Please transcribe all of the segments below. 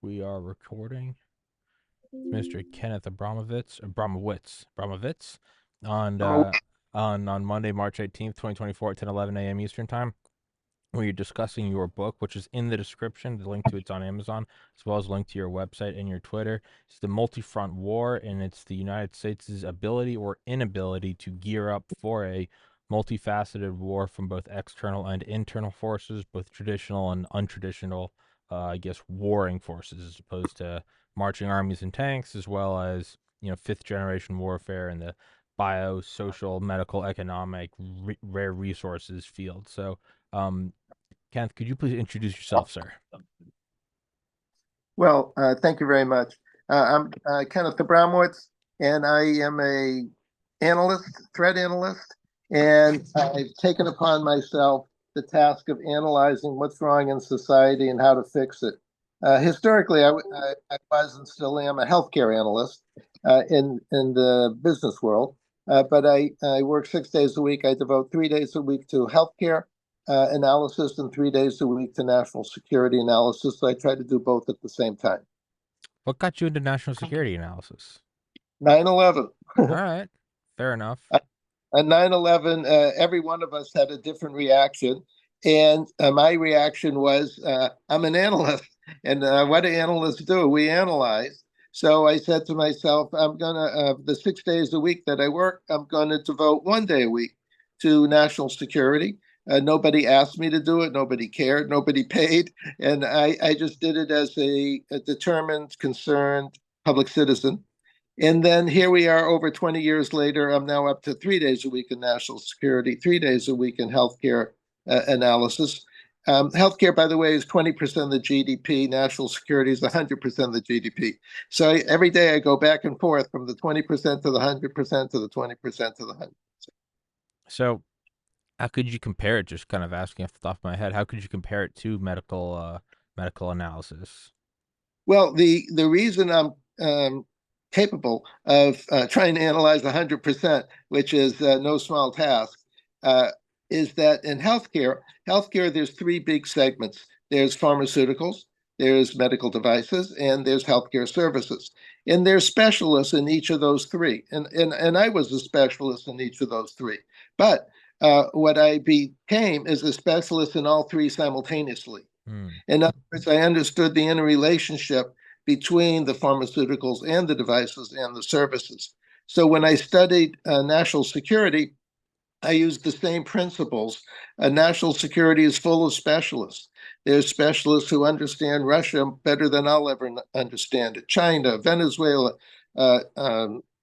We are recording. Mr. Kenneth Abramowitz on I'm a, on Monday, March 18th, 2024 at 10:11 a.m. Eastern Time, where you're discussing your book, which is in the description. The link to it's on Amazon, as well as a link to your website and your Twitter. It's the multi-front war, and it's the United States' ability or inability to gear up for a multifaceted war from both external and internal forces, both traditional and untraditional, I guess, warring forces, as opposed to marching armies and tanks, as well as fifth generation warfare in the bio, social, medical, economic, rare resources field. So, um, Kenneth, could you please introduce yourself, sir? thank you very much. I'm Kenneth Abramowitz, and I am a threat analyst, and I've taken upon myself the task of analyzing what's wrong in society and how to fix it. Historically, I was and still am a healthcare analyst in the business world, but I work 6 days a week. I devote 3 days a week to healthcare analysis and 3 days a week to national security analysis. So I try to do both at the same time. What got you into national security analysis? 9/11. All right, fair enough. On 9/11, every one of us had a different reaction. And my reaction was, I'm an analyst. And what do analysts do? We analyze. So I said to myself, I'm going to, the 6 days a week that I work, I'm going to devote 1 day a week to national security. Nobody asked me to do it. Nobody cared. Nobody paid. And I just did it as a determined, concerned public citizen. And then here we are over 20 years later. I'm now up to 3 days a week in national security, 3 days a week in healthcare analysis. Healthcare, by the way, is 20% of the GDP. National security is 100% of the GDP. So every day I go back and forth from the 20% to the 100% to the 20% to the 100. So, how could you compare it? Just kind of asking off the top of my head, how could you compare it to medical analysis? Well, the reason I'm capable of trying to analyze 100%, which is no small task, is that in healthcare, there's three big segments. There's pharmaceuticals, there's medical devices, and there's healthcare services. And there's specialists in each of those three. And I was a specialist in each of those three. But what I became is a specialist in all three simultaneously. Hmm. In other words, I understood the interrelationship between the pharmaceuticals and the devices and the services. So when I studied national security, I used the same principles. National security is full of specialists. There's specialists who understand Russia better than I'll ever understand it. China, Venezuela,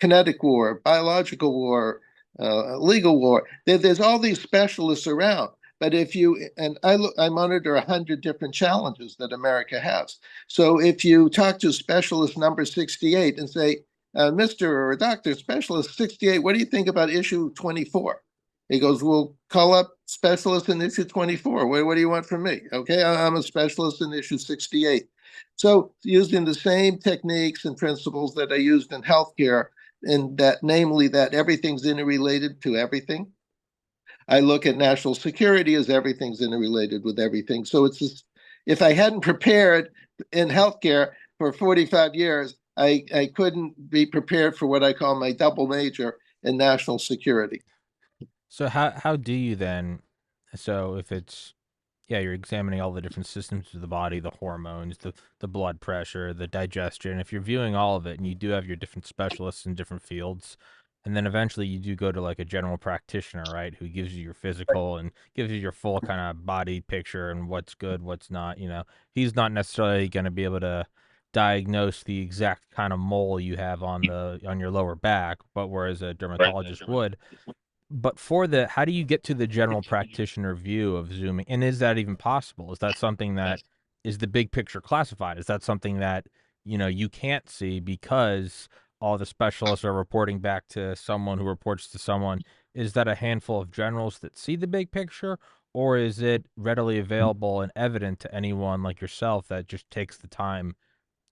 kinetic war, biological war, legal war. There's all these specialists around. But if you and I monitor 100 different challenges that America has. So if you talk to specialist number 68 and say, Mr. or Dr. Specialist 68, what do you think about issue 24? He goes, well, call up specialist in issue 24. What do you want from me? Okay, I'm a specialist in issue 68. So using the same techniques and principles that I used in healthcare, and that namely that everything's interrelated to everything. I look at national security as everything's interrelated with everything. So it's just, if I hadn't prepared in healthcare for 45 years, I couldn't be prepared for what I call my double major in national security. So how do you then? So if it's you're examining all the different systems of the body, the hormones, the blood pressure, the digestion. If you're viewing all of it, and you do have your different specialists in different fields, and then eventually you do go to like a general practitioner, right, who gives you your physical and gives you your full kind of body picture and what's good, what's not. He's not necessarily going to be able to diagnose the exact kind of mole you have on your lower back, but whereas a dermatologist would. But for the, how do you get to the general practitioner view of zooming? And is that even possible? Is that something that is the big picture classified? Is that something that, you can't see because all the specialists are reporting back to someone who reports to someone? Is that a handful of generals that see the big picture? Or is it readily available and evident to anyone like yourself that just takes the time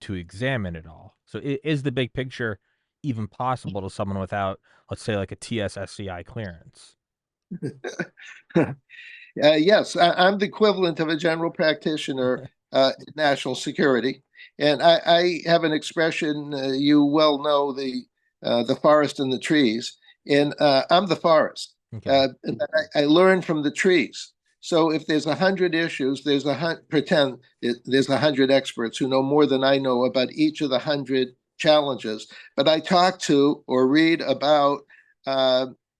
to examine it all? So is the big picture even possible to someone without, let's say, like a TSSCI clearance? Yes, I'm the equivalent of a general practitioner in national security. And I have an expression, you well know, the forest and the trees. And I'm the forest. Okay. I learn from the trees. So if there's 100 issues, pretend there's 100 experts who know more than I know about each of the 100 challenges. But I talk to or read about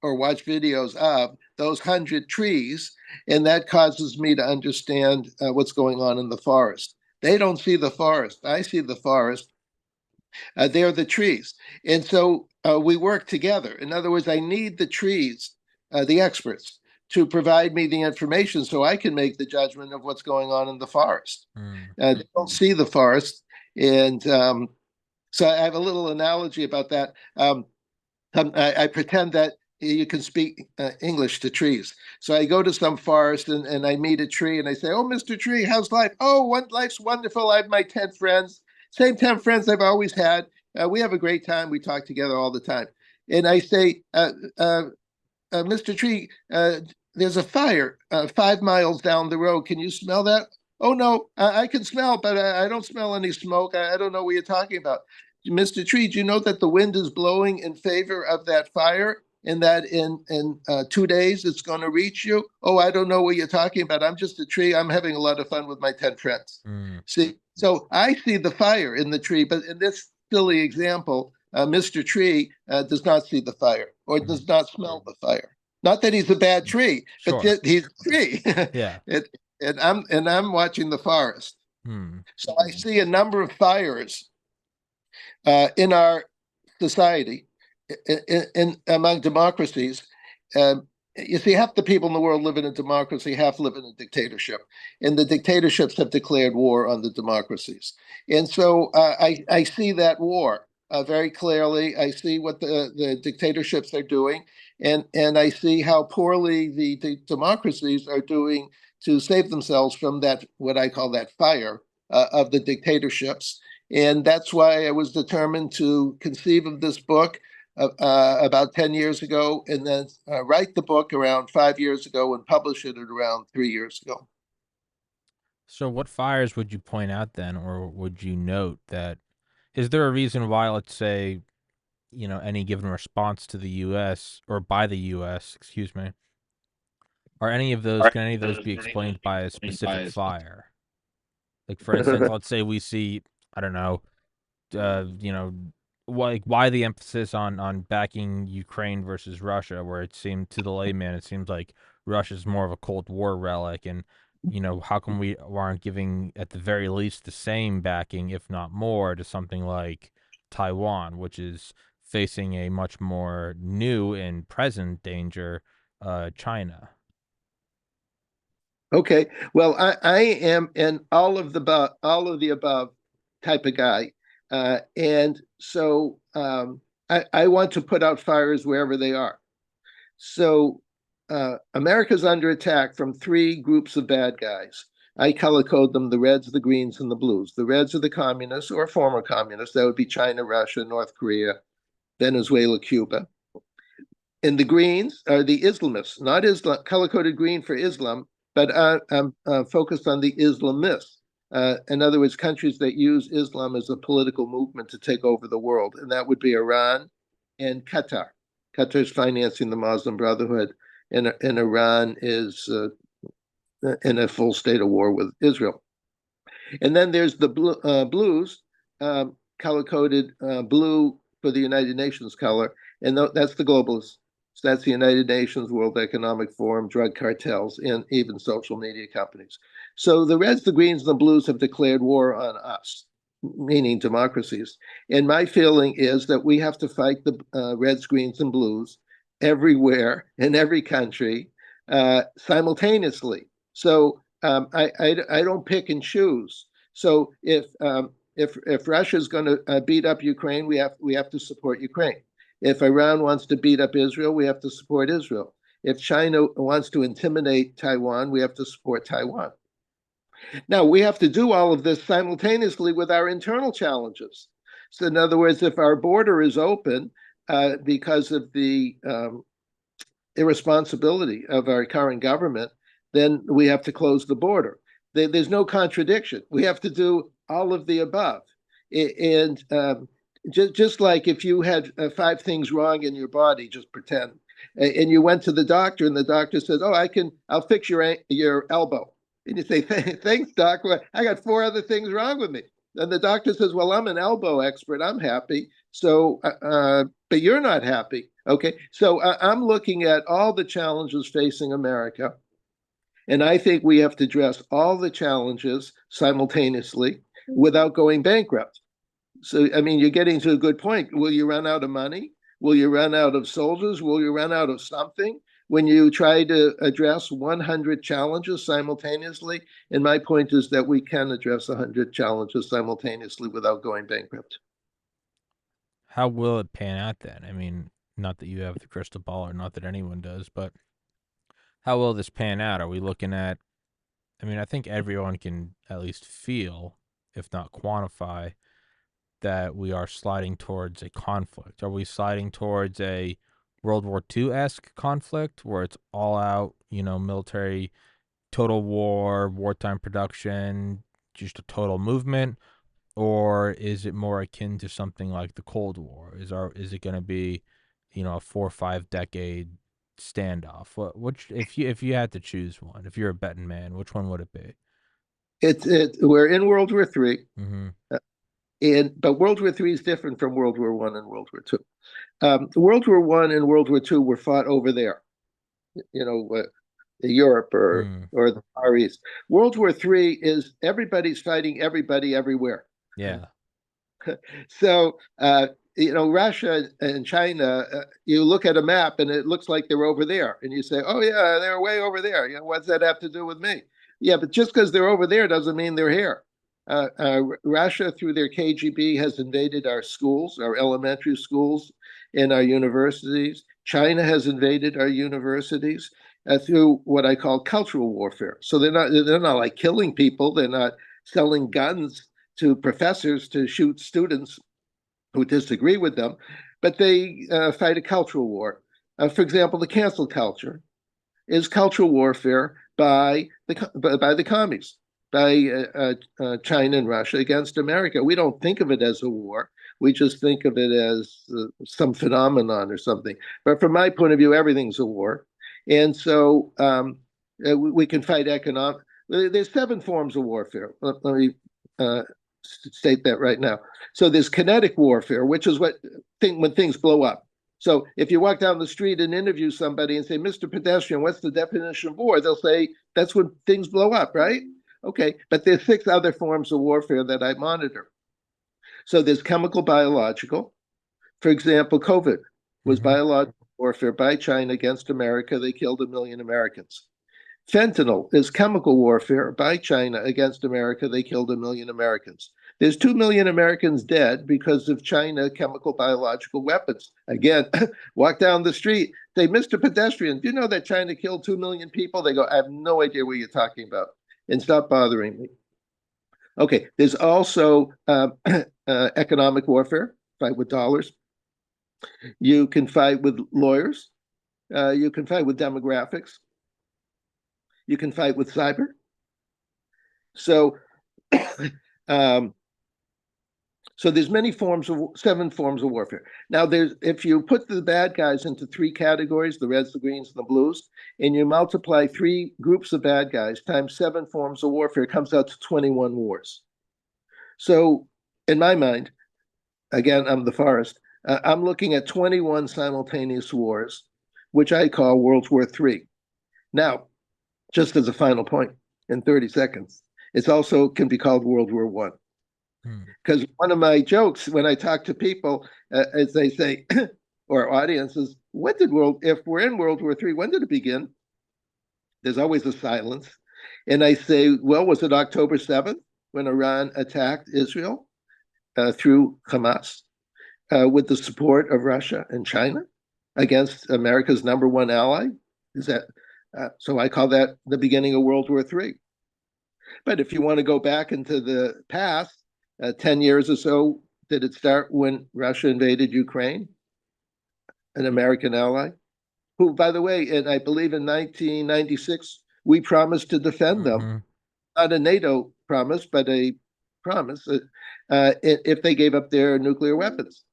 or watch videos of those 100 trees, and that causes me to understand what's going on in the forest. They don't see the forest. I see the forest. They're the trees. And so we work together. In other words, I need the trees, the experts, to provide me the information so I can make the judgment of what's going on in the forest. Mm. They don't see the forest. And so I have a little analogy about that. I pretend that you can speak English to trees. So I go to some forest and I meet a tree and I say, "Oh, Mr. Tree, how's life?" "Oh, life's wonderful. I have my 10 friends, same 10 friends I've always had. We have a great time. We talk together all the time." And I say, "Mr. Tree, there's a fire 5 miles down the road. Can you smell that?" "Oh, no, I can smell, but I don't smell any smoke. I don't know what you're talking about." "Mr. Tree, do you know that the wind is blowing in favor of that fire and that in 2 days it's going to reach you?" "Oh, I don't know what you're talking about. I'm just a tree. I'm having a lot of fun with my 10 friends." Mm. See, so I see the fire in the tree, but in this silly example, Mr. Tree does not see the fire or Mm. does not smell the fire. Not that he's a bad tree, but Sure. he's a tree. Yeah. it, and I'm watching the forest. Mm. So I see a number of fires in our society, among democracies. You see, half the people in the world live in a democracy, half live in a dictatorship, and the dictatorships have declared war on the democracies. And so I see that war very clearly. I see what the dictatorships are doing, and I see how poorly the democracies are doing to save themselves from that, what I call that fire of the dictatorships. And that's why I was determined to conceive of this book about 10 years ago, and then write the book around 5 years ago and publish it at around 3 years ago. So what fires would you point out then, or would you note that is there a reason why, let's say, any given response to the US or by the US, excuse me, can any of those be explained by a specific fire? Like for instance, let's say we see, I don't know, uh, you know, why the emphasis on backing Ukraine versus Russia, where it seemed to the layman, it seems like Russia's more of a Cold War relic, and how come we aren't giving at the very least the same backing, if not more, to something like Taiwan, which is facing a much more new and present danger, China. Okay, well, I am an all of the above type of guy, and so I want to put out fires wherever they are. So America's under attack from three groups of bad guys. I color code them: the reds, the greens, and the blues. The reds are the communists or former communists. That would be China, Russia, North Korea, Venezuela, Cuba. And the greens are the Islamists, not Islam, color coded green for Islam, but I'm focused on the Islamists. In other words, countries that use Islam as a political movement to take over the world. And that would be Iran and Qatar. Qatar is financing the Muslim Brotherhood, and Iran is in a full state of war with Israel. And then there's the blues, color coded blue for the United Nations color, and that's the globalists. So that's the United Nations, World Economic Forum, drug cartels, and even social media companies. So the reds, the greens, and the blues have declared war on us, meaning democracies. And my feeling is that we have to fight the reds, greens, and blues everywhere in every country simultaneously. So I don't pick and choose. So if Russia is going to beat up Ukraine, we have to support Ukraine. If Iran wants to beat up Israel, we have to support Israel. If China wants to intimidate Taiwan, we have to support Taiwan. Now, we have to do all of this simultaneously with our internal challenges. So, in other words, if our border is open because of the irresponsibility of our current government, then we have to close the border. There's no contradiction. We have to do all of the above. And just like if you had five things wrong in your body, just pretend, and you went to the doctor, and the doctor says, "Oh, I'll fix your elbow," and you say, "Thanks, doc. Well, I got four other things wrong with me." And the doctor says, "Well, I'm an elbow expert. I'm happy. So, but you're not happy." Okay, so I'm looking at all the challenges facing America, and I think we have to address all the challenges simultaneously without going bankrupt. So, I mean, you're getting to a good point. Will you run out of money? Will you run out of soldiers? Will you run out of something when you try to address 100 challenges simultaneously? And my point is that we can address 100 challenges simultaneously without going bankrupt. How will it pan out then? I mean, not that you have the crystal ball, or not that anyone does, but how will this pan out? Are we looking at? I mean, I think everyone can at least feel, if not quantify, that we are sliding towards a conflict. Are we sliding towards a World War II esque conflict where it's all out, military, total war, wartime production, just a total movement? Or is it more akin to something like the Cold War? Is it going to be, a 4 or 5 decade standoff? Which, if you had to choose one, if you're a betting man, which one would it be? We're in World War III, Mm-hmm. but World War III is different from World War I and World War II. World War I and World War II were fought over there, you know, Europe Mm. or the Far East. World War III is everybody's fighting everybody everywhere. Yeah. So, Russia and China, you look at a map and it looks like they're over there. And you say, oh, yeah, they're way over there. What's that have to do with me? Yeah, but just because they're over there doesn't mean they're here. Russia, through their KGB, has invaded our schools, our elementary schools, and our universities. China has invaded our universities through what I call cultural warfare. So they're not like killing people. They're not selling guns to professors to shoot students who disagree with them, but they fight a cultural war. For example, the cancel culture is cultural warfare by the commies, by China and Russia against America. We don't think of it as a war. We just think of it as some phenomenon or something. But from my point of view, everything's a war. And so we can fight economic. There's 7 forms of warfare. Let me state that right now. So there's kinetic warfare, which is when things blow up. So if you walk down the street and interview somebody and say, Mr. Pedestrian, what's the definition of war? They'll say, that's when things blow up, right? Okay, but there's 6 other forms of warfare that I monitor. So there's chemical biological. For example, COVID was Mm-hmm. biological warfare by China against America. They killed 1 million Americans. Fentanyl is chemical warfare by China against America. They killed 1 million Americans. There's 2 million Americans dead because of China chemical biological weapons. Again, walk down the street, say, Mr. Pedestrian, do you know that China killed 2 million people? They go, I have no idea what you're talking about. And stop bothering me. Okay, there's also economic warfare, fight with dollars. You can fight with lawyers. You can fight with demographics. You can fight with cyber. So, um, so there's 7 forms of warfare. Now, if you put the bad guys into 3 categories, the reds, the greens, and the blues, and you multiply 3 groups of bad guys times 7 forms of warfare, it comes out to 21 wars. So, in my mind, again, I'm the forest. I'm looking at 21 simultaneous wars, which I call World War III. Now, just as a final point in 30 seconds, it also can be called World War One. Because one of my jokes when I talk to people, as they say, or audiences, if we're in World War III, when did it begin? There's always a silence. And I say, well, was it October 7th when Iran attacked Israel through Hamas with the support of Russia and China against America's #1 ally? Is that so? I call that the beginning of World War III. But if you want to go back into the past, 10 years or so, did it start when Russia invaded Ukraine, an American ally? Who, by the way, and I believe in 1996, we promised to defend them. Mm-hmm. Not a NATO promise, but a promise if they gave up their nuclear weapons.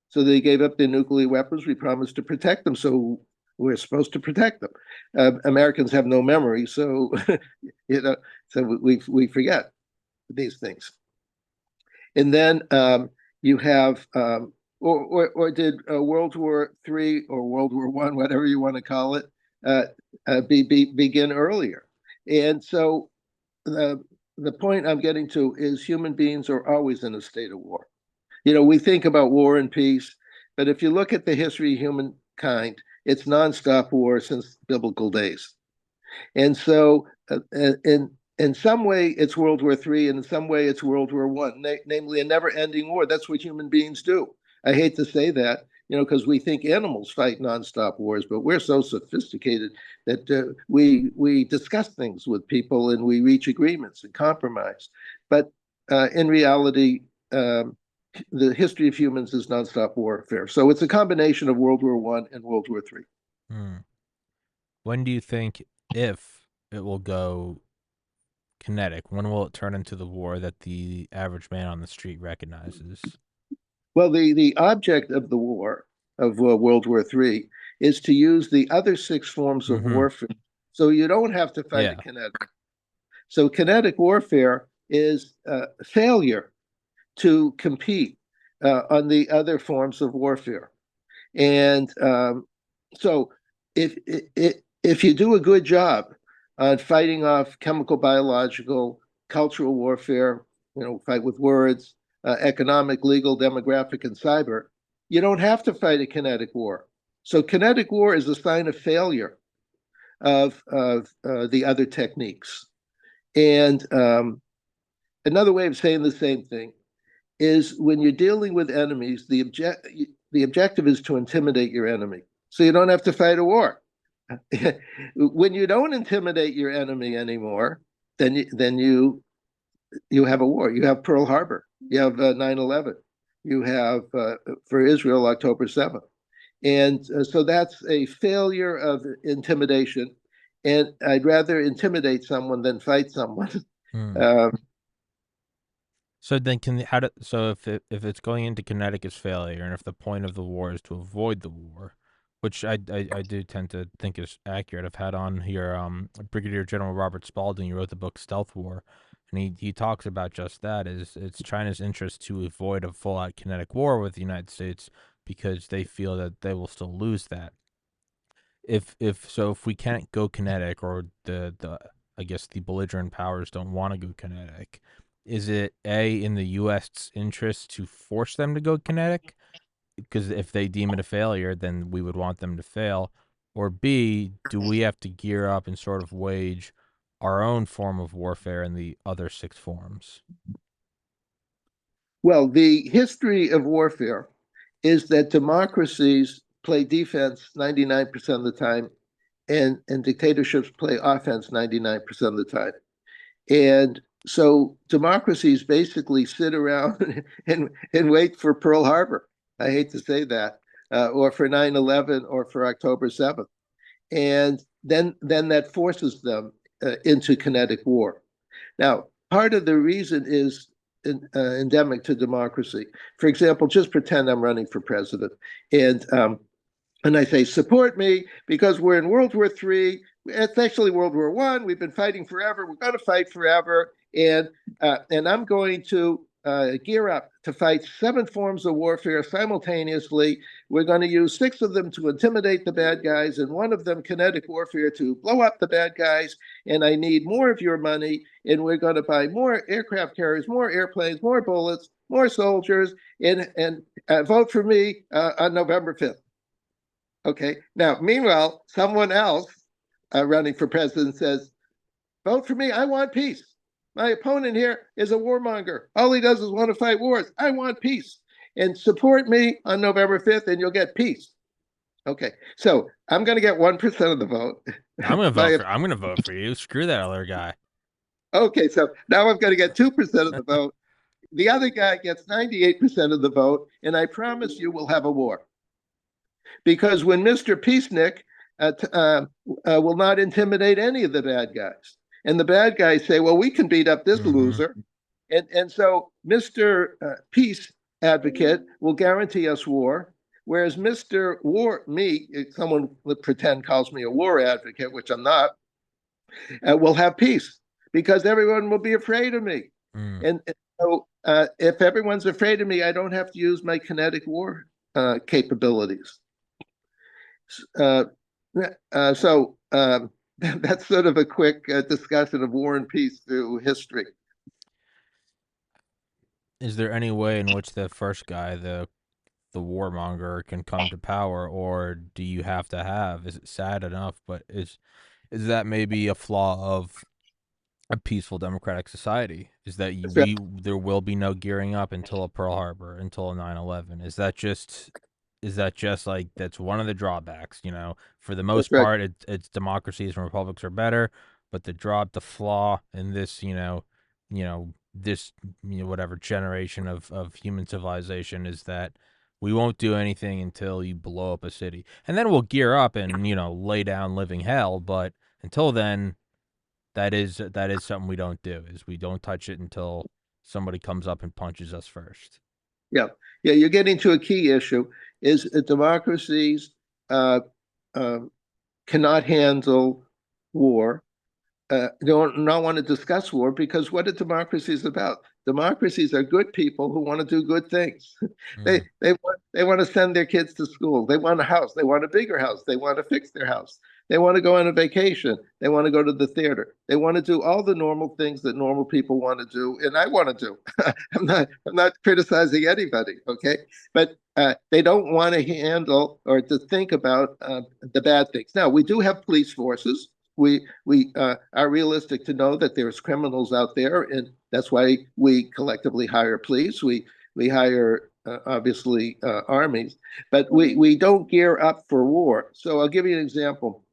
So they gave up their nuclear weapons. We promised to protect them. So we're supposed to protect them. Americans have no memory, so so we forget these things. And then you have, or did World War III or World War I, whatever you want to call it, begin earlier? And so the point I'm getting to is human beings are always in a state of war. We think about war and peace, but if you look at the history of humankind, it's nonstop war since biblical days. And so, in some way, it's World War III, and in some way, it's World War I, namely a never-ending war. That's what human beings do. I hate to say that, because we think animals fight nonstop wars, but we're so sophisticated that we discuss things with people and we reach agreements and compromise. But in reality, the history of humans is nonstop warfare. So it's a combination of World War I and World War III. Hmm. When do you think, if it will go kinetic, when will it turn into the war that the average man on the street recognizes? Well, the object of the war, of World War III, is to use the other six forms of Mm-hmm. warfare. So you don't have to fight a Yeah. kinetic. So kinetic warfare is failure to compete on the other forms of warfare. And so if you do a good job on fighting off chemical, biological, cultural warfare, fight with words, economic, legal, demographic, and cyber, you don't have to fight a kinetic war. So kinetic war is a sign of failure of the other techniques. And another way of saying the same thing is when you're dealing with enemies, the objective is to intimidate your enemy. So you don't have to fight a war. When you don't intimidate your enemy anymore, then you have a war. You have Pearl Harbor. You have 9/11. You have for Israel October 7th. And so that's a failure of intimidation. And I'd rather intimidate someone than fight someone. Hmm. So then, so if it's going into kinetic as failure, and if the point of the war is to avoid the war, which I do tend to think is accurate. I've had on here Brigadier General Robert Spalding. He wrote the book Stealth War, and he talks about just that. Is it's China's interest to avoid a full out kinetic war with the United States because they feel that they will still lose that. If we can't go kinetic, or the I guess the belligerent powers don't want to go kinetic, is it in the U.S.'s interest to force them to go kinetic? Because if they deem it a failure, then we would want them to fail. Or B, do we have to gear up and sort of wage our own form of warfare in the other six forms? Well, the history of warfare is that democracies play defense 99% of the time, and dictatorships play offense 99% of the time. And so democracies basically sit around and wait for Pearl Harbor. I hate to say that, or for 9/11 or for October 7th. And then that forces them into kinetic war. Now, part of the reason is endemic to democracy. For example, just pretend I'm running for president, and I say, support me because we're in World War III. It's actually World War I. We've been fighting forever. We're going to fight forever. And I'm going to gear up to fight 7 forms of warfare simultaneously. We're going to use 6 of them to intimidate the bad guys, and 1 of them kinetic warfare to blow up the bad guys. And I need more of your money. And we're going to buy more aircraft carriers, more airplanes, more bullets, more soldiers, and vote for me on November 5th. Okay. Now, meanwhile, someone else running for president says, vote for me. I want peace. My opponent here is a warmonger. All he does is want to fight wars. I want peace. And support me on November 5th, and you'll get peace. Okay. So I'm going to get 1% of the vote. I'm gonna vote for you. Screw that other guy. Okay. So now I'm going to get 2% of the vote. The other guy gets 98% of the vote. And I promise you we'll have a war. Because when Mr. Peacenik will not intimidate any of the bad guys. And the bad guys say, well, we can beat up this Mm-hmm. loser. And so Mr. Peace advocate will guarantee us war, whereas Mr. War, me, someone would pretend calls me a war advocate, which I'm not, will have peace because everyone will be afraid of me. Mm. And so if everyone's afraid of me, I don't have to use my kinetic war capabilities. Uh, so that's sort of a quick discussion of war and peace through history. Is there any way in which the first guy, the warmonger, can come to power, or do you have to have? Is it sad enough? But is that maybe a flaw of a peaceful democratic society? Is that That's right. we there will be no gearing up until a Pearl Harbor, until a 9/11? Is that just like that's one of the drawbacks? For the That's most right. part, it's democracies and republics are better, but the flaw in this, this whatever generation of human civilization is that we won't do anything until you blow up a city, and then we'll gear up and lay down living hell. But until then, that is something we don't do. Is we don't touch it until somebody comes up and punches us first. Yeah, yeah. You're getting to a key issue: is democracies uh, uh, cannot handle war, don't not want to discuss war because what are democracies about? Democracies are good people who want to do good things. Mm. They want to send their kids to school. They want a house. They want a bigger house. They want to fix their house. They want to go on a vacation. They want to go to the theater. They want to do all the normal things that normal people want to do, and I want to do. I'm not criticizing anybody, okay? But they don't want to handle or to think about the bad things. Now we do have police forces. We are realistic to know that there's criminals out there, and that's why we collectively hire police. We hire obviously armies, but we don't gear up for war. So I'll give you an example.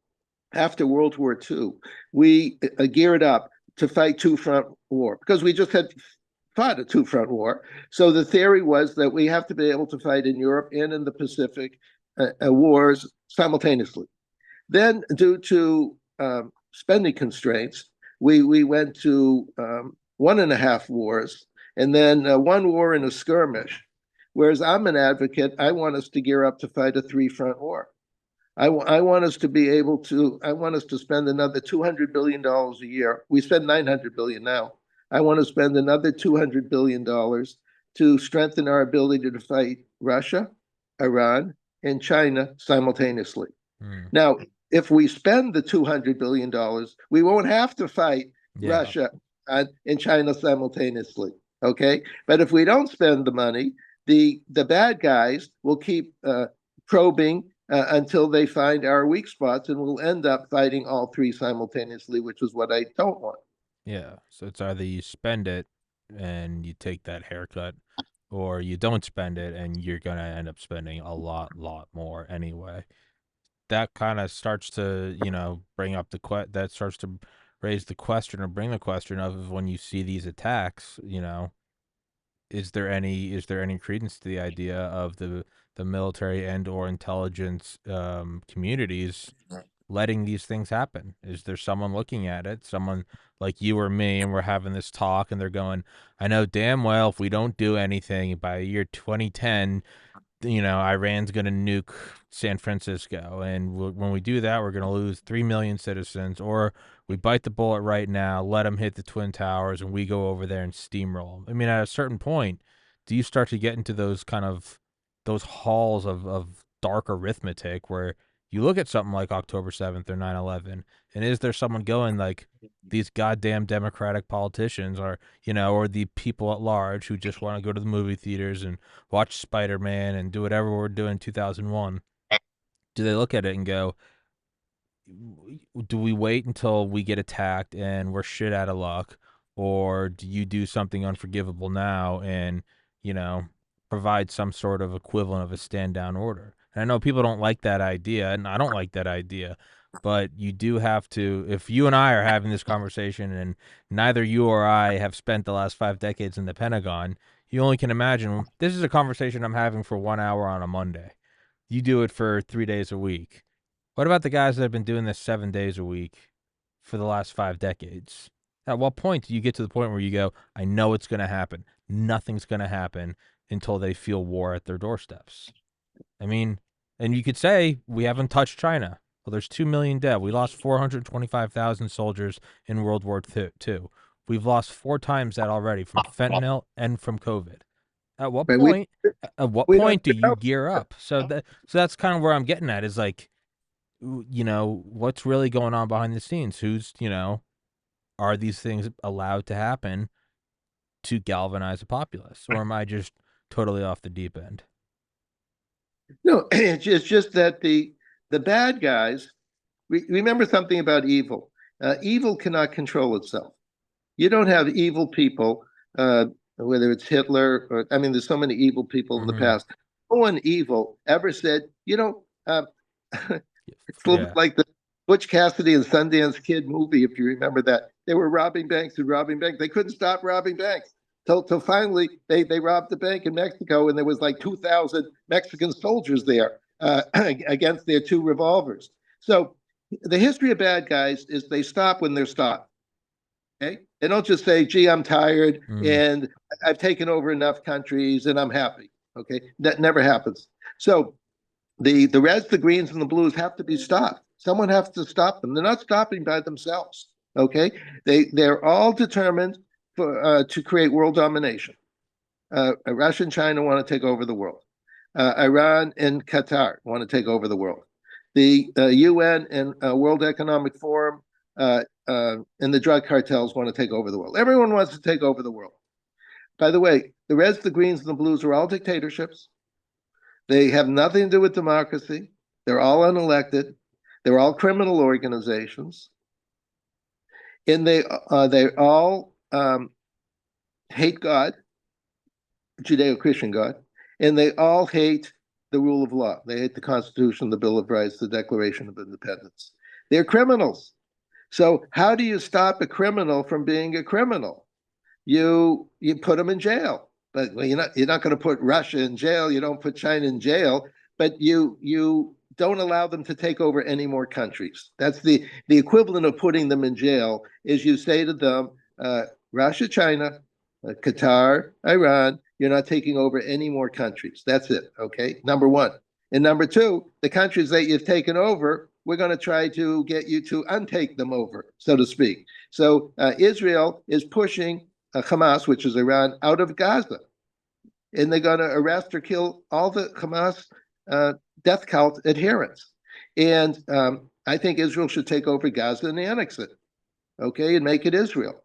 After World War II, we geared up to fight two-front war because we just had fought a two-front war. So the theory was that we have to be able to fight in Europe and in the Pacific wars simultaneously. Then, due to spending constraints, we went to 1.5 wars, and then one war in a skirmish. Whereas I'm an advocate, I want us to gear up to fight a three-front war. I want us to be able to. I want us to spend another $200 billion a year. We spend $900 billion now. I want to spend another $200 billion to strengthen our ability to fight Russia, Iran, and China simultaneously. Mm. Now, if we spend the $200 billion, we won't have to fight Yeah. Russia and China simultaneously. Okay, but if we don't spend the money, the bad guys will keep probing until they find our weak spots, and we'll end up fighting all three simultaneously, which is what I don't want. Yeah. So it's either you spend it and you take that haircut, or you don't spend it and you're gonna end up spending a lot more anyway. That kind of starts to, bring up that starts to raise the question or bring the question of when you see these attacks, is there any credence to the idea of the military and or intelligence communities letting these things happen? Is there someone looking at it, someone like you or me, and we're having this talk, and they're going, I know damn well if we don't do anything by year 2010, Iran's going to nuke San Francisco. And when we do that, we're going to lose 3 million citizens. Or we bite the bullet right now, let them hit the Twin Towers, and we go over there and steamroll 'em. I mean, at a certain point, do you start to get into those halls of dark arithmetic where you look at something like October 7th or 9/11, and is there someone going like, these goddamn Democratic politicians or the people at large who just want to go to the movie theaters and watch Spider-Man and do whatever we're doing in 2001, do they look at it and go, do we wait until we get attacked and we're shit out of luck, or do you do something unforgivable now and you know provide some sort of equivalent of a stand down order? And I know people don't like that idea, and I don't like that idea, but you do have to. If you and I are having this conversation, and neither you or I have spent the last 5 decades in the Pentagon, you only can imagine. This is a conversation I'm having for 1 hour on a Monday. You do it for 3 days a week. What about the guys that have been doing this 7 days a week for the last 5 decades? At what point do you get to the point where you go, I know it's going to happen. Nothing's going to happen until they feel war at their doorsteps. I mean, and you could say we haven't touched China. Well, there's 2 million dead. We lost 425,000 soldiers in World War II. We've lost 4 times that already from fentanyl and from COVID. At what Right? point? At what We don't point do you gear up? So that's kind of where I'm getting at. Is like, what's really going on behind the scenes? Are these things allowed to happen to galvanize the populace, or am I just totally off the deep end? no. It's just that the bad guys. Remember something about evil. Evil cannot control itself. You don't have evil people, whether it's Hitler or I mean, there's so many evil people in the Mm-hmm. past. No one evil ever said, it's a little bit Yeah. like the Butch Cassidy and Sundance Kid movie, if you remember that. They were robbing banks and robbing banks. They couldn't stop robbing banks. Till finally they robbed the bank in Mexico, and there was like 2,000 Mexican soldiers there against their two revolvers. So the history of bad guys is they stop when they're stopped. Okay, they don't just say, "Gee, I'm tired Mm. and I've taken over enough countries and I'm happy." Okay, that never happens. So the reds, the greens, and the blues have to be stopped. Someone has to stop them. They're not stopping by themselves. Okay, they're all determined to create world domination. Russia and China want to take over the world. Iran and Qatar want to take over the world. The UN and World Economic Forum and the drug cartels want to take over the world. Everyone wants to take over the world. By the way, the Reds, the Greens, and the Blues are all dictatorships. They have nothing to do with democracy. They're all unelected. They're all criminal organizations, and they all hate God, Judeo-Christian God, and they all hate the rule of law. They hate the Constitution, the Bill of Rights, the Declaration of Independence. They're criminals. So how do you stop a criminal from being a criminal? You put them in jail. But well, you're not going to put Russia in jail. You don't put China in jail. But you don't allow them to take over any more countries. That's the equivalent of putting them in jail. Is you say to them, Russia, China, Qatar, Iran, you're not taking over any more countries. That's it. Okay, number one. And number two, the countries that you've taken over, we're going to try to get you to untake them over, so to speak. So Israel is pushing Hamas, which is Iran, out of Gaza. And they're going to arrest or kill all the Hamas death cult adherents. And I think Israel should take over Gaza and annex it, okay, and make it Israel.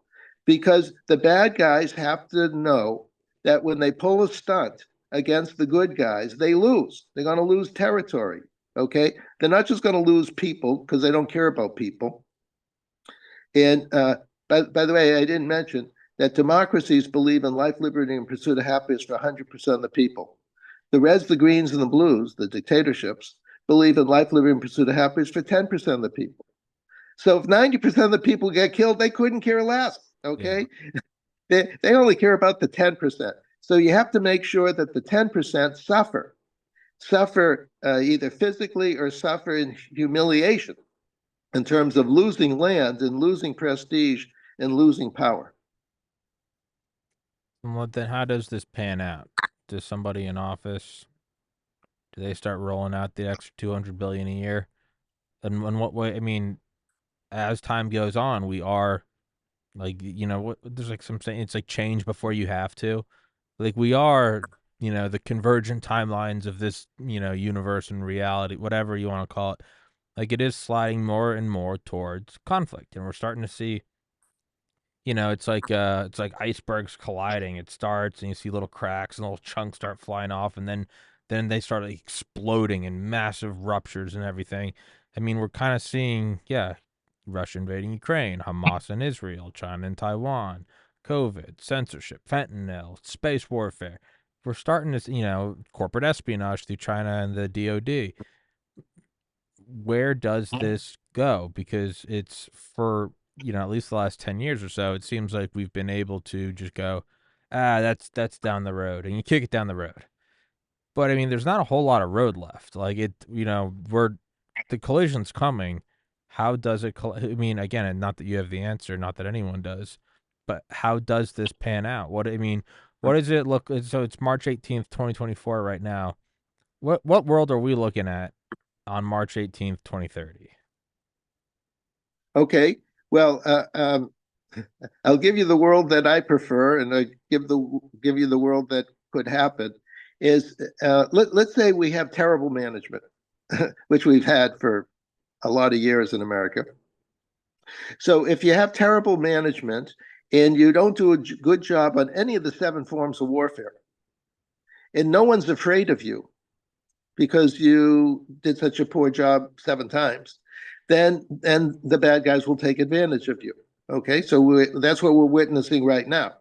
Because the bad guys have to know that when they pull a stunt against the good guys, they lose. They're going to lose territory, okay? They're not just going to lose people because they don't care about people. And by the way, I didn't mention that democracies believe in life, liberty, and pursuit of happiness for 100% of the people. The Reds, the Greens, and the Blues, the dictatorships, believe in life, liberty, and pursuit of happiness for 10% of the people. So if 90% of the people get killed, they couldn't care less. Yeah. Okay. They only care about the 10%. So you have to make sure that the 10% suffer either physically or suffer in humiliation in terms of losing land and losing prestige and losing power. Well, then how does this pan out? Does somebody in office, do they start rolling out the extra 200 billion a year? And in what way? I mean, as time goes on, we are like, what there's like some saying it's like change before you have to. Like we are, the convergent timelines of this, universe and reality, whatever you want to call it. Like it is sliding more and more towards conflict, and we're starting to see, it's like icebergs colliding. It starts and you see little cracks and little chunks start flying off, and then they start like exploding in massive ruptures and everything. I mean, we're kind of seeing, yeah, Russia invading Ukraine, Hamas and Israel, China and Taiwan, COVID, censorship, fentanyl, space warfare. We're starting to, corporate espionage through China and the DoD. Where does this go? Because it's for, at least the last 10 years or so, it seems like we've been able to just go, that's down the road, and you kick it down the road. But I mean, there's not a whole lot of road left. Like the collision's coming. how does it? I mean, again, and not that you have the answer, not that anyone does, but how does this pan out? What I mean, what does it look? So it's March 18th, 2024, right now. What world are we looking at on March 18th, 2030? Okay, well, I'll give you the world that I prefer, and I give you the world that could happen. Is let's say we have terrible management, which we've had for a lot of years in America. So if you have terrible management and you don't do a good job on any of the seven forms of warfare, and no one's afraid of you because you did such a poor job seven times, then the bad guys will take advantage of you. Okay, so that's what we're witnessing right now.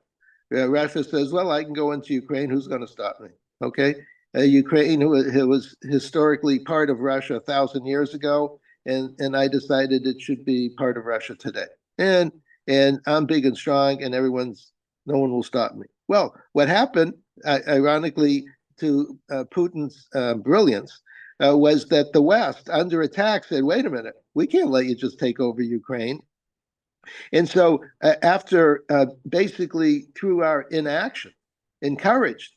Russia says, "Well, I can go into Ukraine. Who's going to stop me?" Okay, Ukraine, who was historically part of Russia 1,000 years ago, and I decided it should be part of Russia today. And I'm big and strong, and no one will stop me. Well, what happened, ironically, to Putin's brilliance, was that the West, under attack, said, "Wait a minute, we can't let you just take over Ukraine." And so, after basically through our inaction, encouraged,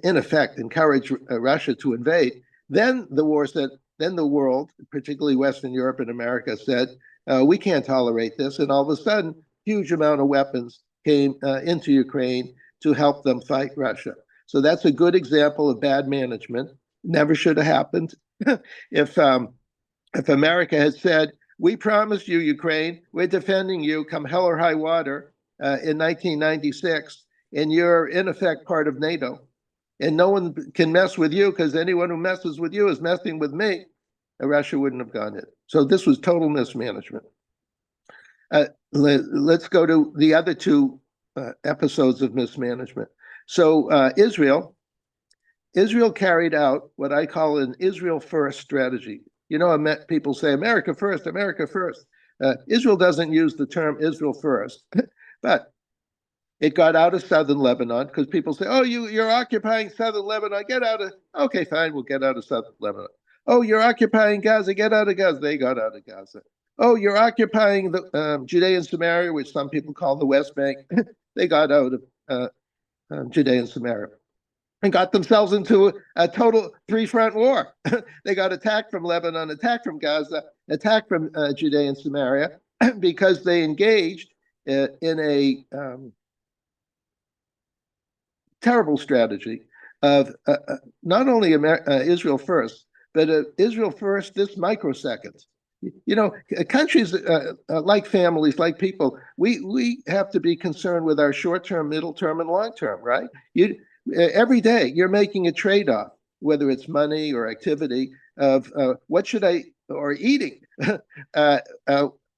in effect, encouraged Russia to invade, then the war said, then the world, particularly Western Europe and America, said, we can't tolerate this. And all of a sudden, huge amount of weapons came into Ukraine to help them fight Russia. So that's a good example of bad management. Never should have happened. if if America had said, "We promised you, Ukraine, we're defending you, come hell or high water," in 1996, and you're in effect part of NATO, and no one can mess with you because anyone who messes with you is messing with me, Russia wouldn't have gone in. So this was total mismanagement. Let's go to the other two episodes of mismanagement. So Israel carried out what I call an Israel first strategy. You know, people say America first, America first. Israel doesn't use the term Israel first, but it got out of southern Lebanon because people say, "Oh, you're occupying southern Lebanon. Get out of." Okay, fine, we'll get out of southern Lebanon. "Oh, you're occupying Gaza. Get out of Gaza." They got out of Gaza. "Oh, you're occupying the Judea and Samaria, which some people call the West Bank." They got out of Judea and Samaria and got themselves into a total three-front war. They got attacked from Lebanon, attacked from Gaza, attacked from Judea and Samaria because they engaged in a terrible strategy of not only Israel first, but Israel first this microsecond. You know, countries like families, like people, we have to be concerned with our short term, middle term, and long term, right? Every day you're making a trade off, whether it's money or activity of what should I or eating,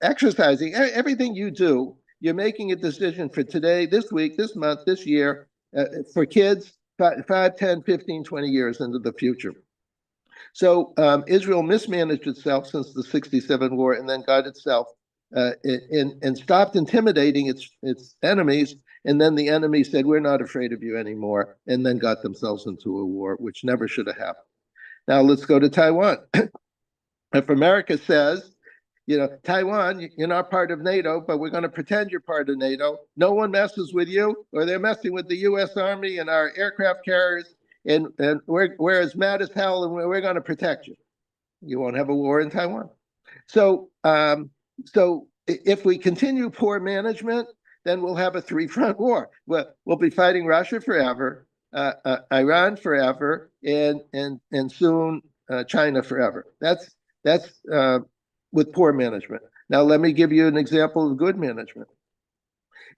exercising, everything you do, you're making a decision for today, this week, this month, this year, for kids 5, 10, 15, 20 years into the future. So Israel mismanaged itself since the 67 war and then got itself and stopped intimidating its enemies. And then the enemy said, "We're not afraid of you anymore," and then got themselves into a war, which never should have happened. Now let's go to Taiwan. If America says, you know, "Taiwan, you're not part of NATO, but we're going to pretend you're part of NATO. No one messes with you, or they're messing with the U.S. Army and our aircraft carriers, and we're as mad as hell, and we're going to protect you." You won't have a war in Taiwan. So, so if we continue poor management, then we'll have a three-front war. We'll be fighting Russia forever, Iran forever, and soon China forever. That's with poor management. Now, let me give you an example of good management.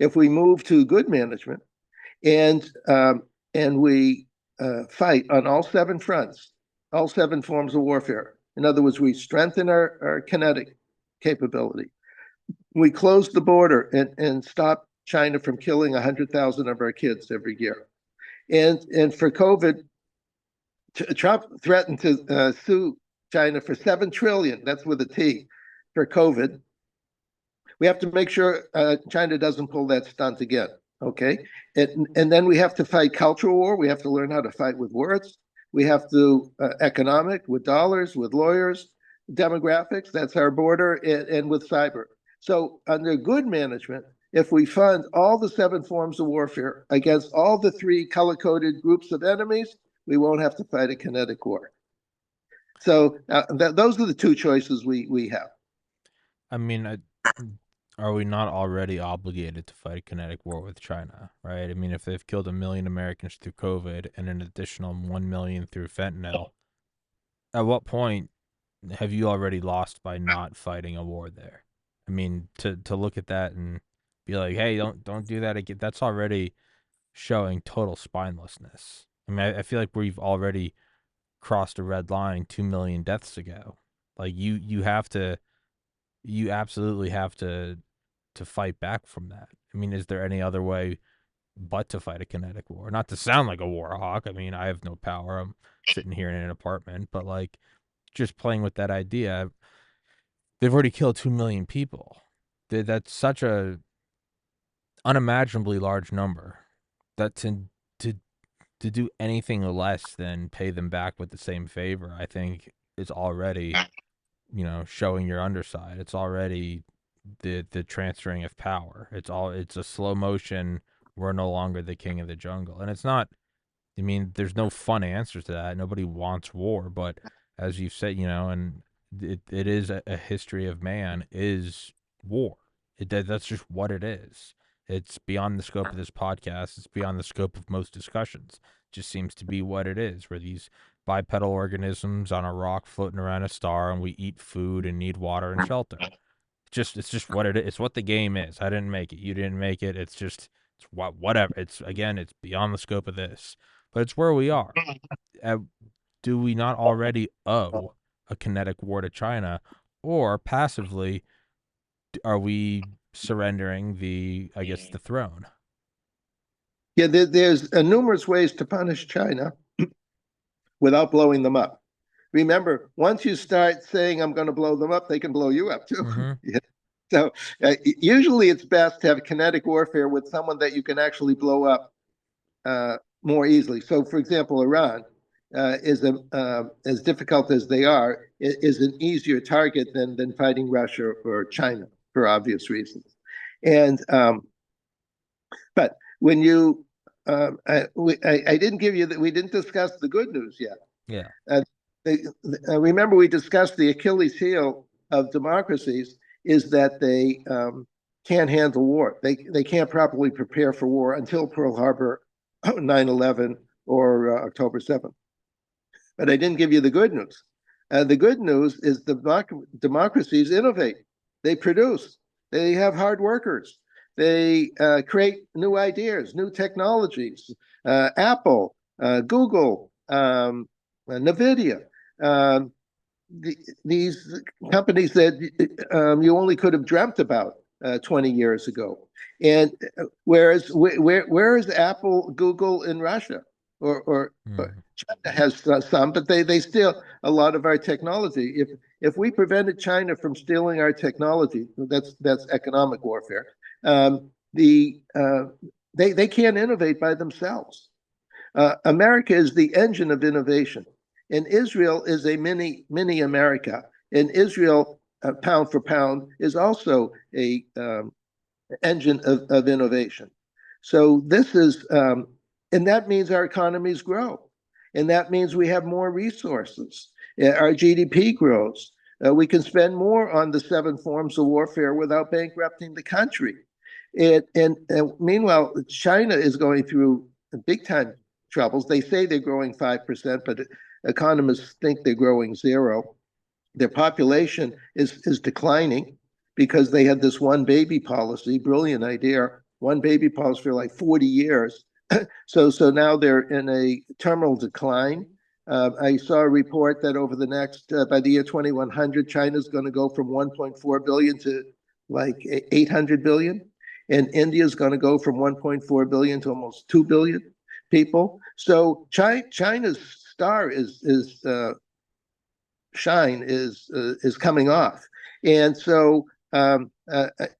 If we move to good management and we fight on all seven fronts, all seven forms of warfare. In other words, we strengthen our kinetic capability. We close the border and stop China from killing 100,000 of our kids every year. And for COVID, Trump threatened to sue China for 7 trillion. That's with a T for COVID. We have to make sure China doesn't pull that stunt again. Okay, and then we have to fight cultural war. We have to learn how to fight with words. We have to economic with dollars, with lawyers. demographics, that's our border, and with cyber. So under good management, if we fund all the 7 forms of warfare against all the 3 color-coded groups of enemies, we won't have to fight a kinetic war. So those are the 2 choices we have. I mean, are we not already obligated to fight a kinetic war with China, right? I mean, if they've killed 1 million Americans through COVID and an additional 1 million through fentanyl, at what point have you already lost by not fighting a war there? I mean, to look at that and be like, hey, don't do that again. That's already showing total spinelessness. I mean, I feel like we've already crossed a red line 2 million deaths ago. Like you absolutely have to fight back from that. I mean, is there any other way but to fight a kinetic war? Not to sound like a war hawk. I mean, I have no power. I'm sitting here in an apartment, but like just playing with that idea, they've already killed 2 million people. That's such a unimaginably large number that to to do anything less than pay them back with the same favor, I think is already, showing your underside. It's already the transferring of power. It's a slow motion. We're no longer the king of the jungle, and it's not. I mean, there's no fun answers to that. Nobody wants war, but as you've said, and it is a history of man is war. That's just what it is. It's beyond the scope of this podcast. It's beyond the scope of most discussions. It just seems to be what it is. We're these bipedal organisms on a rock floating around a star, and we eat food and need water and shelter. It's just what it is. It's what the game is. I didn't make it. You didn't make it. It's whatever. It's beyond the scope of this, but it's where we are. Uh, do we not already owe a kinetic war to China, or passively are we surrendering the throne? Yeah, there's numerous ways to punish China without blowing them up. Remember, once you start saying, I'm going to blow them up, they can blow you up too. Mm-hmm. Yeah. So usually it's best to have kinetic warfare with someone that you can actually blow up more easily. So, for example, Iran is as difficult as they are, is an easier target than fighting Russia or China for obvious reasons. And but when you, I didn't give you that. We didn't discuss the good news yet. Yeah. Remember, we discussed the Achilles heel of democracies is that they can't handle war. They can't properly prepare for war until Pearl Harbor, 9/11, or October 7th. But I didn't give you the good news. The good news is the democracies innovate. They produce. They have hard workers. They create new ideas, new technologies. Apple, Google, NVIDIA. These companies that you only could have dreamt about 20 years ago. And whereas where is Apple, Google in Russia? Or China has some, but they steal a lot of our technology. If we prevented China from stealing our technology, that's economic warfare. They can't innovate by themselves. America is the engine of innovation, and Israel is a mini America. And Israel, pound for pound, is also a engine of innovation. So this is, and that means our economies grow, and that means we have more resources. Our GDP grows. We can spend more on the 7 forms of warfare without bankrupting the country. And meanwhile, China is going through big time troubles. They say they're growing 5%, but economists think they're growing 0. Their population is declining because they had this one baby policy, brilliant idea, one baby policy for like 40 years. So now they're in a terminal decline. I saw a report that over the next, by the year 2100, China's going to go from 1.4 billion to like 800 billion. And India is going to go from 1.4 billion to almost 2 billion people. So China's star shine is coming off. And so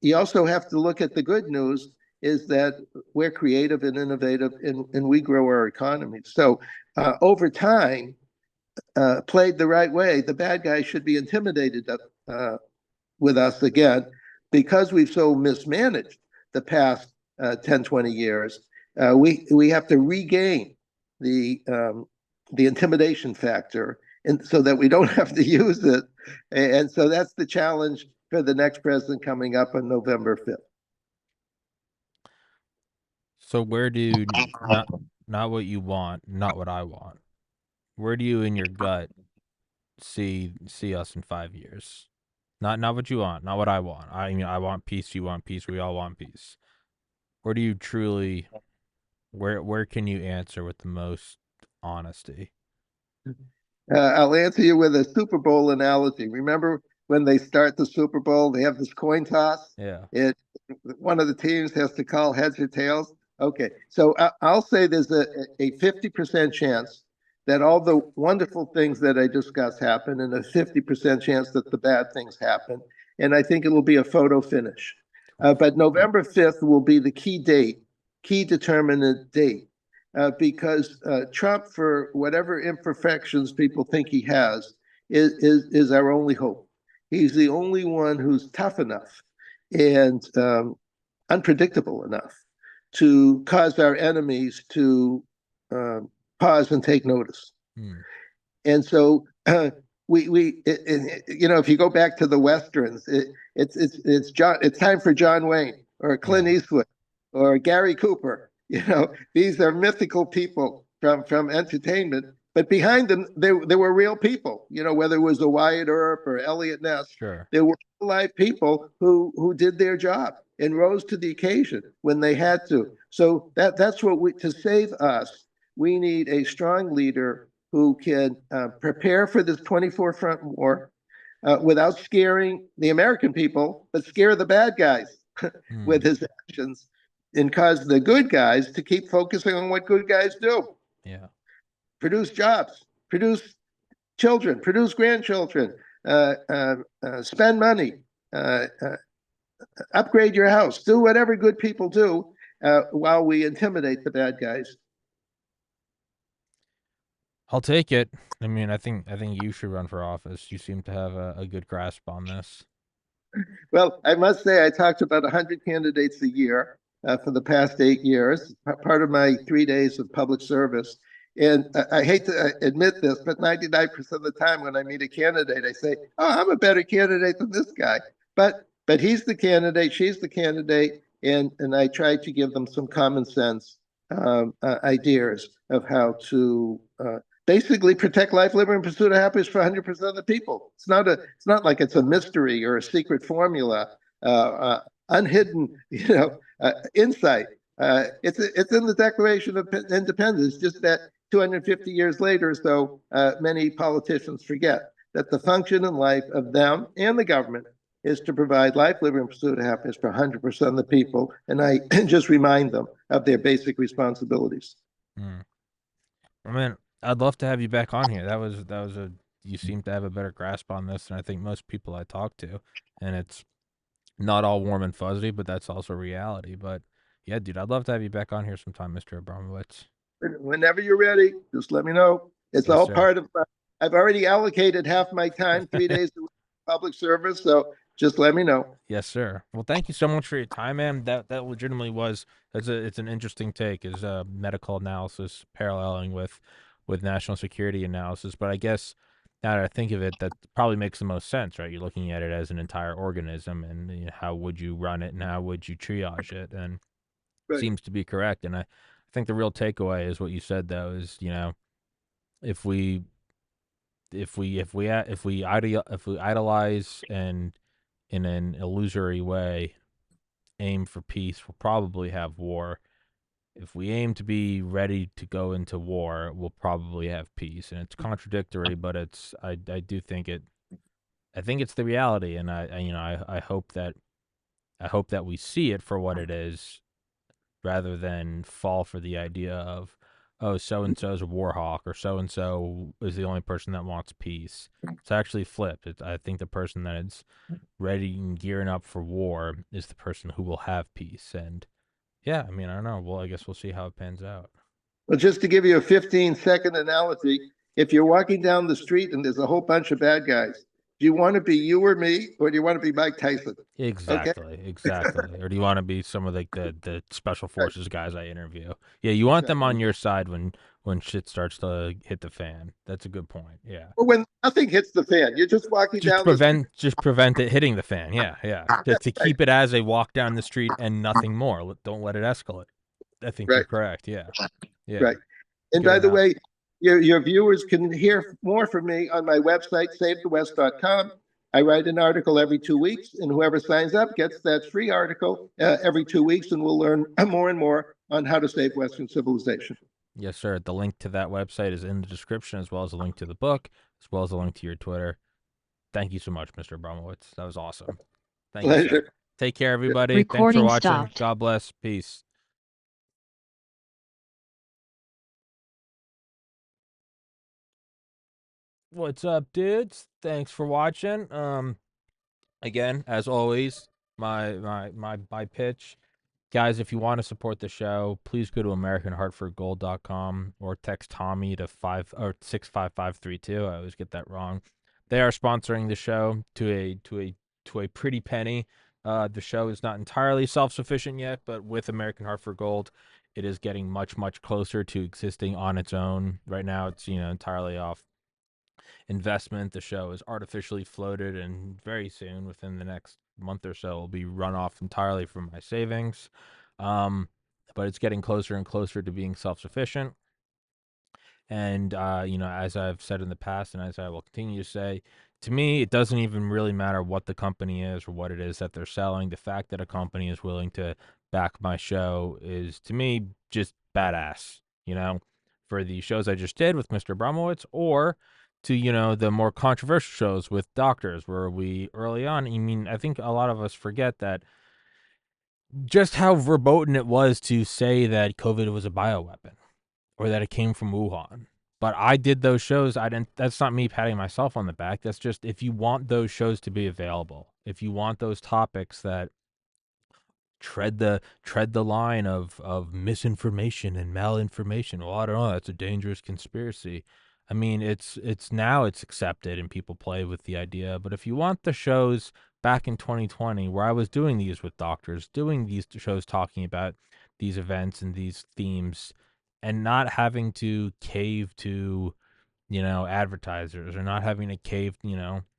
you also have to look at the good news is that we're creative and innovative, and we grow our economy. So over time, played the right way, the bad guys should be intimidated with us again because we've so mismanaged the past 10, 20 years. We have to regain the intimidation factor, and so that we don't have to use it. And so that's the challenge for the next president coming up on November 5th. So where do not what you want, not what I want. Where do you in your gut see us in 5 years? Not what you want, not what I want. I mean, I want peace. You want peace. We all want peace. Where do you truly? Where can you answer with the most honesty? I'll answer you with a Super Bowl analogy. Remember when they start the Super Bowl, they have this coin toss. Yeah. It One of the teams has to call heads or tails. Okay, so I'll say there's a 50% chance that all the wonderful things that I discussed happen, and a 50% chance that the bad things happen. And I think it will be a photo finish. But November 5th will be the key date, key determinant date, because Trump, for whatever imperfections people think he has, is our only hope. He's the only one who's tough enough and unpredictable enough to cause our enemies to pause and take notice. Hmm. And so if you go back to the westerns, it's time for John Wayne or Clint Yeah. Eastwood or Gary Cooper. These are mythical people from entertainment, but behind them there were real people. Whether it was a Wyatt Earp or Elliot Ness, Sure. there were live people who did their job and rose to the occasion when they had to. So that's what to save us, we need a strong leader who can prepare for this 24 front war without scaring the American people, but scare the bad guys Hmm. with his actions and cause the good guys to keep focusing on what good guys do: Yeah. produce jobs, produce children, produce grandchildren, spend money, uh, uh, upgrade your house, do whatever good people do while we intimidate the bad guys. I'll take it. I mean, I think you should run for office. You seem to have a good grasp on this. Well, I must say, I talked to about 100 candidates a year for the past 8 years, part of my 3 days of public service. And I hate to admit this, but 99% of the time when I meet a candidate, I say, "Oh, I'm a better candidate than this guy." But he's the candidate, she's the candidate, and I try to give them some common sense ideas of how to basically protect life, liberty, and pursuit of happiness for 100% of the people. It's not like it's a mystery or a secret formula, unhidden, insight. It's in the Declaration of Independence. Just that 250 years later, so many politicians forget that the function in life of them and the government is to provide life, liberty, and pursuit of happiness for 100% of the people. And I just remind them of their basic responsibilities. Hmm. I mean, I'd love to have you back on here. That was a you seem to have a better grasp on this than I think most people I talk to, and it's not all warm and fuzzy, but that's also reality. But yeah, dude, I'd love to have you back on here sometime, Mr. Abramowitz. Whenever you're ready, just let me know. It's Yes, all sir. part of I've already allocated half my time, 3 days of public service. So just let me know. Yes, sir. Well, thank you so much for your time, man. That legitimately was it's an interesting take, is medical analysis paralleling with national security analysis. But I guess now that I think of it, that probably makes the most sense, right? You're looking at it as an entire organism, and how would you run it, and how would you triage it, and Right. seems to be correct. And I think the real takeaway is what you said, though, is if we if we idolize and in an illusory way aim for peace, we'll probably have war. If we aim to be ready to go into war, we'll probably have peace. And it's contradictory, but I do think I think it's the reality, and I I hope that we see it for what it is, rather than fall for the idea of, oh, so and so is a war hawk, or so and so is the only person that wants peace. It's actually flipped. I think the person that is ready and gearing up for war is the person who will have peace. And yeah, I mean, I don't know. Well, I guess we'll see how it pans out. Well, just to give you a 15-second analogy, If you're walking down the street and there's a whole bunch of bad guys, do you want to be you or me, or do you want to be Mike Tyson? Okay, Exactly, exactly. Or do you want to be some of the special right, forces guys I interview? Yeah, you want them exactly. on your side when shit starts to hit the fan. That's a good point. Yeah. Or when nothing hits the fan, you're just walking down the street. Just prevent it hitting the fan. Yeah, yeah. To Right, keep it as a walk down the street and nothing more. Don't let it escalate. I think you're right, correct. Yeah. Yeah. right. And Good by the enough. way, your viewers can hear more from me on my website, savethewest.com. I write an article every 2 weeks, and whoever signs up gets that free article every 2 weeks, and we'll learn more and more on how to save Western civilization. Yes, sir. The link to that website is in the description, as well as a link to the book, as well as a link to your Twitter. Thank you so much, Mr. Abramowitz. That was awesome. Thank you, sir. Pleasure. Take care, everybody. Thanks for Recording watching. stopped. God bless. Peace. What's up, dudes? Thanks for watching. Again, as always, my pitch. Guys, if you want to support the show, please go to AmericanHartfordGold.com or text Tommy to 65532. I always get that wrong. They are sponsoring the show to a pretty penny. The show is not entirely self-sufficient yet, but with American Hartford Gold, it is getting much closer to existing on its own. Right now, it's entirely off investment. The show is artificially floated, and very soon, within the next month or so, will be run off entirely from my savings. But it's getting closer and closer to being self-sufficient. And as I've said in the past, and as I will continue to say, to me, it doesn't even really matter what the company is or what it is that they're selling. The fact that a company is willing to back my show is, to me, just badass. For the shows I just did with Mr. Abramowitz, or to the more controversial shows with doctors, where we early on. I mean, I think a lot of us forget that just how verboten it was to say that COVID was a bioweapon or that it came from Wuhan. But I did those shows. I didn't. That's not me patting myself on the back. That's just, if you want those shows to be available, if you want those topics that tread the line of misinformation and malinformation. Well, I don't know. That's a dangerous conspiracy. I mean, it's now it's accepted and people play with the idea. But if you want the shows back in 2020, where I was doing these with doctors, doing these shows talking about these events and these themes, and not having to cave to advertisers, or not having to cave,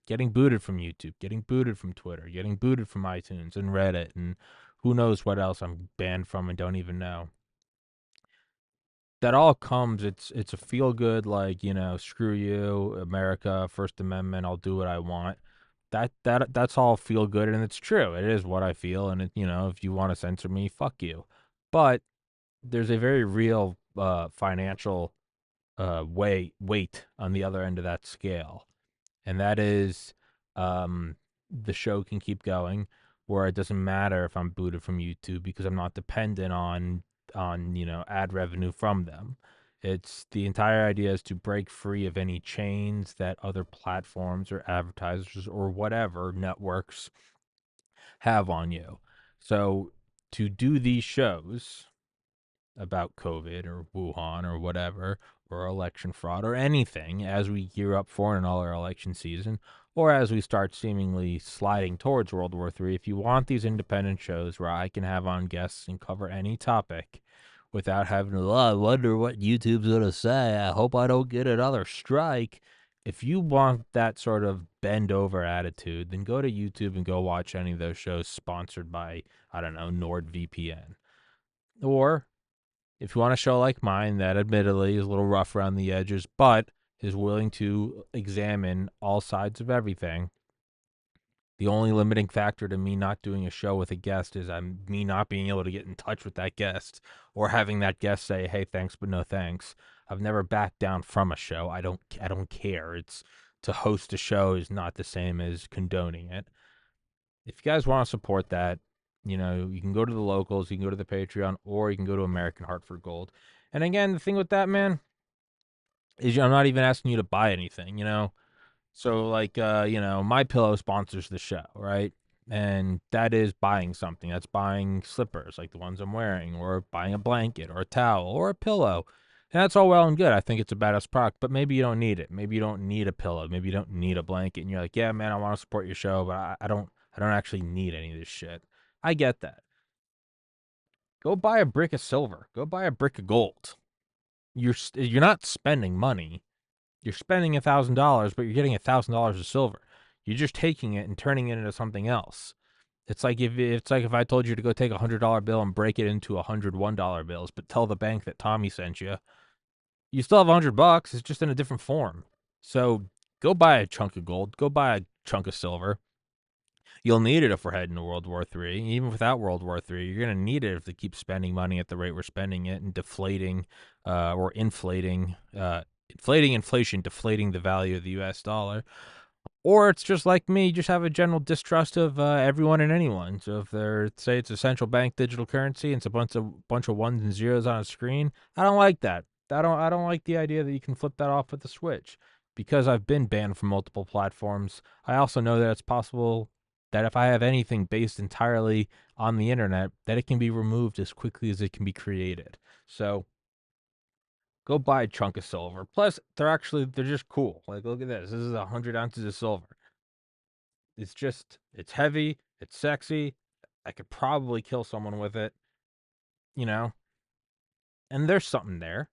getting booted from YouTube, getting booted from Twitter, getting booted from iTunes and Reddit, and who knows what else I'm banned from and don't even know. That all comes, it's a feel good, like, screw you, America, First Amendment, I'll do what I want. That's all feel good, and it's true. It is what I feel, and if you want to censor me, fuck you. But there's a very real financial weight on the other end of that scale, and that is, the show can keep going, where it doesn't matter if I'm booted from YouTube, because I'm not dependent on ad revenue from them. It's the entire idea is to break free of any chains that other platforms or advertisers or whatever networks have on you. So to do these shows about COVID or Wuhan or whatever, or election fraud or anything, as we gear up for in all our election season, or as we start seemingly sliding towards World War III, if you want these independent shows where I can have on guests and cover any topic without having to, I wonder what YouTube's going to say, I hope I don't get another strike. If you want that sort of bend over attitude, then go to YouTube and go watch any of those shows sponsored by, I don't know, NordVPN. Or if you want a show like mine that admittedly is a little rough around the edges, but is willing to examine all sides of everything, the only limiting factor to me not doing a show with a guest is me not being able to get in touch with that guest, or having that guest say, "Hey, thanks, but no thanks." I've never backed down from a show. I don't care. It's To host a show is not the same as condoning it. If you guys want to support that, you can go to the locals, you can go to the Patreon, or you can go to American Hartford Gold. And again, the thing with that, man, is I'm not even asking you to buy anything. So, like, My Pillow sponsors the show, right? And that is buying something. That's buying slippers like the ones I'm wearing, or buying a blanket or a towel or a pillow. And that's all well and good. I think it's a badass product, but maybe you don't need it. Maybe you don't need a pillow. Maybe you don't need a blanket. And you're like, yeah, man, I want to support your show, but I don't actually need any of this shit. I get that. Go buy a brick of silver. Go buy a brick of gold. You're not spending money. You're spending $1,000, but you're getting $1,000 of silver. You're just taking it and turning it into something else. It's like if I told you to go take $100 bill and break it into $101 bills, but tell the bank that Tommy sent you. You still have $100. It's just in a different form. So go buy a chunk of gold. Go buy a chunk of silver. You'll need it if we're heading to World War III. Even without World War III, you're going to need it if they keep spending money at the rate we're spending it and deflating or inflating inflation, deflating the value of the U.S. dollar. Or it's just like me, you just have a general distrust of everyone and anyone. So if they're, say it's a central bank digital currency and it's a bunch of ones and zeros on a screen, I don't like that. I don't like the idea that you can flip that off with a switch. Because I've been banned from multiple platforms, I also know that it's possible that if I have anything based entirely on the internet, that it can be removed as quickly as it can be created. So go buy a chunk of silver. Plus, they're just cool. Like, look at this. This is 100 ounces of silver. It's heavy, it's sexy. I could probably kill someone with it, you know? And there's something there,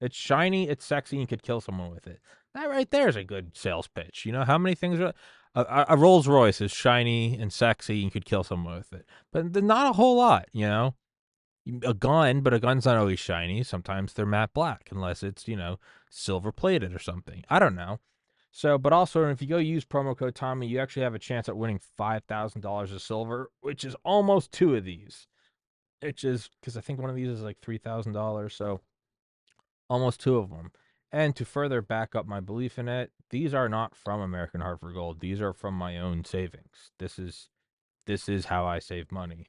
It's shiny, it's sexy, and you could kill someone with it. That right there is a good sales pitch. You know, how many things are. A Rolls Royce is shiny and sexy, and you could kill someone with it. But not a whole lot. A gun, but a gun's not always shiny. Sometimes they're matte black, unless it's, silver plated or something. I don't know. So, but also, if you go use promo code Tommy, you actually have a chance at winning $5,000 of silver, which is almost two of these. Which is because I think one of these is like $3,000, so almost two of them. And to further back up my belief in it, these are not from American Hartford Gold. These are from my own savings. This is how I save money.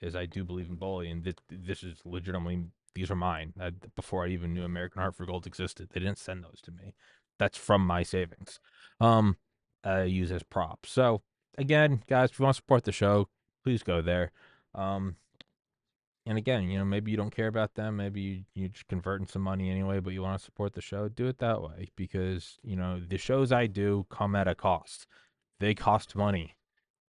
Is I do believe in bullion. This is legitimately, these are mine. Before I even knew American Hartford Gold existed, they didn't send those to me. That's from my savings. Um, I use as props. So again, guys, if you want to support the show, please go there. And again, maybe you don't care about them. Maybe you just converting some money anyway, but you want to support the show. Do it that way because the shows I do come at a cost. They cost money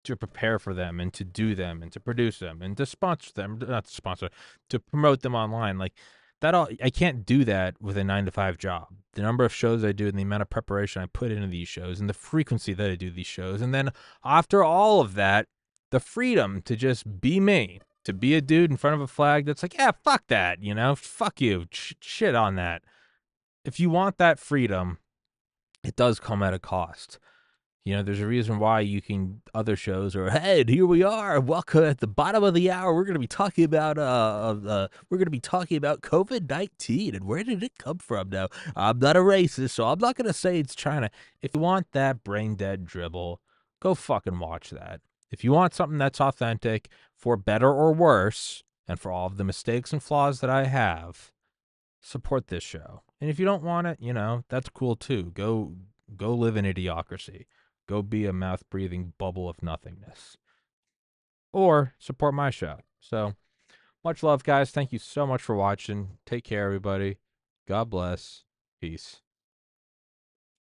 to prepare for them and to do them and to produce them and to sponsor them, not to sponsor, to promote them online. Like that all, I can't do that with a 9 to 5 job. The number of shows I do and the amount of preparation I put into these shows and the frequency that I do these shows. And then after all of that, the freedom to just be me, to be a dude in front of a flag that's like, yeah, fuck that, fuck you, shit on that. If you want that freedom, it does come at a cost. There's a reason why you can other shows or hey, here we are. Welcome at the bottom of the hour. We're going to be talking about COVID-19 and where did it come from? Now, I'm not a racist, so I'm not going to say it's China. If you want that brain dead dribble, go fucking watch that. If you want something that's authentic for better or worse, and for all of the mistakes and flaws that I have, support this show. And if you don't want it, that's cool too. Go live in idiocracy. Go be a mouth breathing bubble of nothingness. Or support my show. So much love, guys. Thank you so much for watching. Take care, everybody. God bless. Peace.